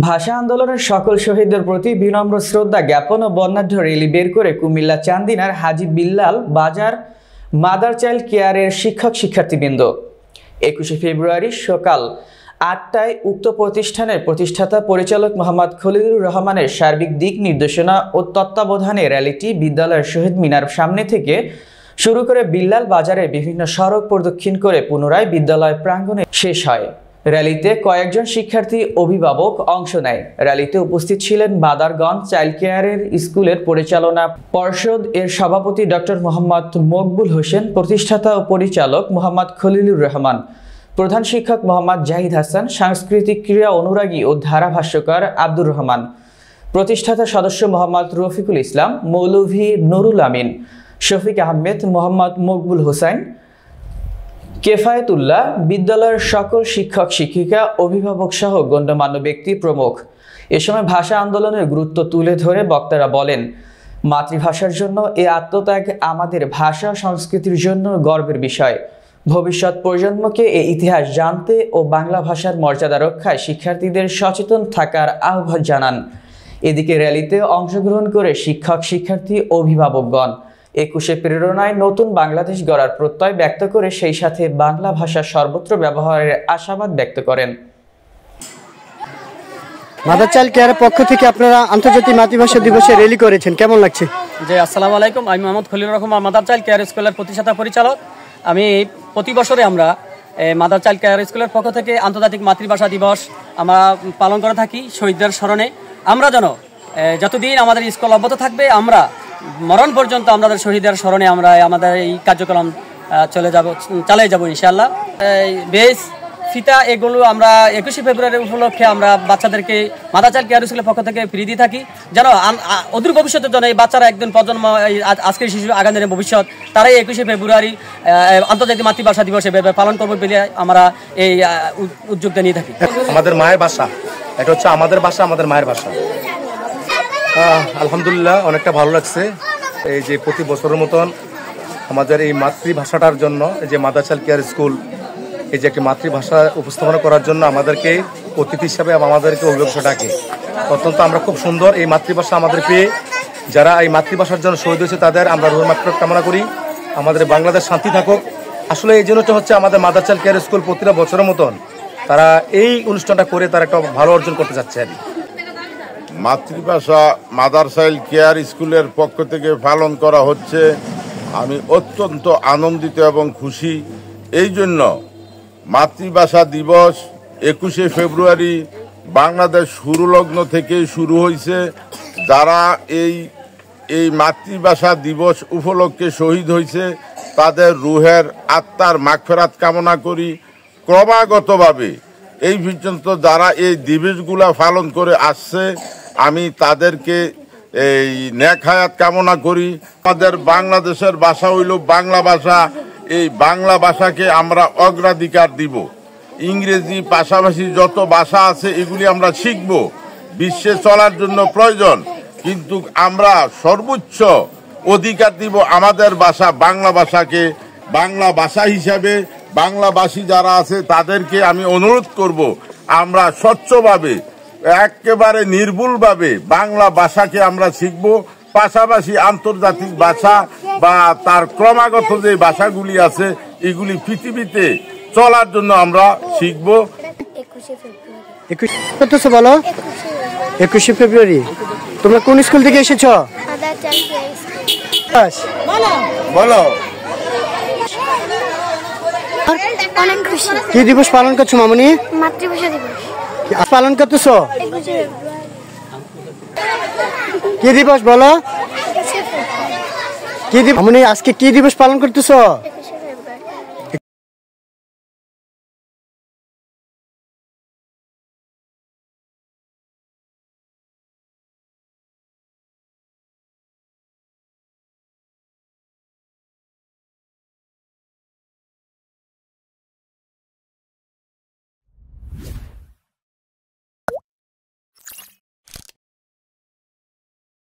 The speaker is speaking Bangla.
ভাষা আন্দোলনের সকল শহীদদের প্রতি বিনম্র শ্রদ্ধা জ্ঞাপন ও বর্ণাঢ্য র্যালি বের করে কুমিল্লা চান্দিনার হাজী বিল্লাল বাজার মাদার চাইল্ড কেয়ারের শিক্ষার্থীবৃন্দ 21শে ফেব্রুয়ারি সকাল ৮টায় উক্ত প্রতিষ্ঠানের প্রতিষ্ঠাতা পরিচালক মোহাম্মদ খলিলুর রহমানের সার্বিক দিক নির্দেশনা ও তত্ত্বাবধানে র্যালিটি বিদ্যালয়ের শহীদ মিনার সামনে থেকে শুরু করে বিল্লাল বাজারের বিভিন্ন সড়ক প্রদক্ষিণ করে পুনরায় বিদ্যালয় প্রাঙ্গণে শেষ হয়। র্যালিতে কয়েকজন শিক্ষার্থী অভিভাবক অংশ নেয়। র্যালিতে উপস্থিত ছিলেন বাদারগঞ্জ চাইল্ড কেয়ারের স্কুলের পরিচালনা পর্ষদ এর সভাপতি ডক্টর মোহাম্মদ মকবুল হোসেন, প্রতিষ্ঠাতা ও পরিচালক মোহাম্মদ খলিলুর রহমান, প্রধান শিক্ষক মোহাম্মদ জাহিদ হাসান, সাংস্কৃতিক ক্রীড়া অনুরাগী ও ধারাভাষ্যকার আব্দুর রহমান, প্রতিষ্ঠাতা সদস্য মোহাম্মদ রফিকুল ইসলাম, মৌলভী নুরুল আমিন, শফিক আহমেদ, মোহাম্মদ মকবুল হোসেন, কেফায়েতুল্লাহ, বিদ্যালয়ের সকল শিক্ষক শিক্ষিকা, অভিভাবক সহ গণ্যমান্য ব্যক্তি প্রমুখ। এ সময় ভাষা আন্দোলনের গুরুত্ব তুলে ধরে বক্তারা বলেন, মাতৃভাষার জন্য এই আত্মত্যাগ আমাদের ভাষা সংস্কৃতির জন্য গর্বের বিষয়। ভবিষ্যৎ প্রজন্মকে এই ইতিহাস জানতে ও বাংলা ভাষার মর্যাদা রক্ষায় শিক্ষার্থীদের সচেতন থাকার আহ্বান জানান। এদিকে র্যালিতে অংশগ্রহণ করে শিক্ষক শিক্ষার্থী অভিভাবকগণ 21শে প্রেরণায় নতুন বাংলাদেশ গড়ার প্রত্যয় ব্যক্ত করে সেই সাথে বাংলা ভাষা সর্বত্র ব্যবহারের আশাবাদ ব্যক্ত করেন। মাদার চাইল্ড কেয়ারের পক্ষ থেকে আপনারা আন্তর্জাতিক মাতৃভাষা দিবসে র্যালি করেছেন, কেমন লাগছে? জি, আসসালামু আলাইকুম। আমি Mohammad Khalilur Rahman, mother child care স্কুলের প্রতিষ্ঠাতা পরিচালক। আমি প্রতি বছরে আমরা মাদার চাইল্ড কেয়ার স্কুলের পক্ষ থেকে আন্তর্জাতিক মাতৃভাষা দিবস আমরা পালন করে থাকি শহীদদের স্মরণে। আমরা যেন যতদিন আমাদের স্কুল অব্যাহত থাকবে, আমরা মরণ পর্যন্ত আমাদের শহীদের স্মরণে আমরা আমাদের এই কার্যক্রম চালিয়ে যাব ইনশাআল্লাহ। বেশ ফিতা এগুলো আমরা 21শে ফেব্রুয়ারি উপলক্ষে আমরা বাচ্চাদেরকে মাদার চাইল্ড কেয়ার স্কুলের পক্ষ থেকে ফ্রি দিয়ে থাকি, যেন অদূর ভবিষ্যতের জন্য এই বাচ্চারা একদিন প্রজন্ম, আজকের শিশু আগামী দিনের ভবিষ্যৎ, তারাই 21শে ফেব্রুয়ারি আন্তর্জাতিক মাতৃভাষা দিবস এভাবে পালন করবো বলে আমরা এই উদ্যোগটা নিয়ে থাকি। আমাদের মায়ের ভাষা, এটা হচ্ছে আমাদের ভাষা, আমাদের মায়ের ভাষা। আলহামদুলিল্লাহ, অনেকটা ভালো লাগছে। এই যে প্রতি বছরের মতন আমাদের এই মাতৃভাষাটার জন্য যে মাদার চাইল্ড কেয়ার স্কুল এই যে একটি মাতৃভাষা উপস্থাপনা করার জন্য আমাদেরকে অতিথি হিসাবে আমাদেরকে অভিভাবক ডাকে। অত্যন্ত আমরা খুব সুন্দর এই মাতৃভাষা আমাদের পেয়ে যারা এই মাতৃভাষার জন্য শহীদ হয়েছে তাদের আমরা রহমত কামনা করি। আমাদের বাংলাদেশ শান্তি থাকুক। আসলে এই জন্যটা হচ্ছে আমাদের মাদার চাইল্ড কেয়ার স্কুল প্রতিটা বছরের মতন তারা এই অনুষ্ঠানটা করে তারা একটা ভালো অর্জন করতে চাচ্ছে আর কি। মাতৃভাষা মাদার চাইল্ড কেয়ার স্কুলের পক্ষ থেকে পালন করা হচ্ছে। আমি অত্যন্ত আনন্দিত এবং খুশি। এই জন্য মাতৃভাষা দিবস 21শে ফেব্রুয়ারি বাংলাদেশ শুরুলগ্ন থেকে শুরু হয়েছে। যারা এই মাতৃভাষা দিবস উপলক্ষে শহীদ হয়েছে তাদের রুহের আত্মার মাগফিরাত কামনা করি। ক্রমাগতভাবে এই পর্যন্ত যারা এই দিবসগুলা পালন করে আসছে আমি তাদেরকে এই নেক হায়াত কামনা করি। আমাদের বাংলাদেশের ভাষা হইল বাংলা ভাষা। এই বাংলা ভাষাকে আমরা অগ্রাধিকার দিব। ইংরেজি পাশাপাশি যত ভাষা আছে এগুলি আমরা শিখব, বিশ্বে চলার জন্য প্রয়োজন, কিন্তু আমরা সর্বোচ্চ অধিকার দিব আমাদের ভাষা বাংলা ভাষাকে। বাংলা ভাষা হিসাবে বাংলাভাষী যারা আছে তাদেরকে আমি অনুরোধ করব আমরা স্বচ্ছভাবে একেবারে নির্ভুলভাবে বাংলা ভাষাকে আমরা শিখব। পাশাপাশি আন্তর্জাতিক ভাষা বা তার ক্রমাগত যে ভাষাগুলি আছে এগুলি পৃথিবীতে চলার জন্য আমরা শিখব। 21শে ফেব্রুয়ারি তোমরা কোন স্কুল থেকে এসেছো? বলো কি দিবস পালন করছো মামনি? মাতৃভাষা দিবস পালন করতেছো। কি দিবস বলো? কি দিবস মামনি, আজকে কি দিবস পালন করতেছো?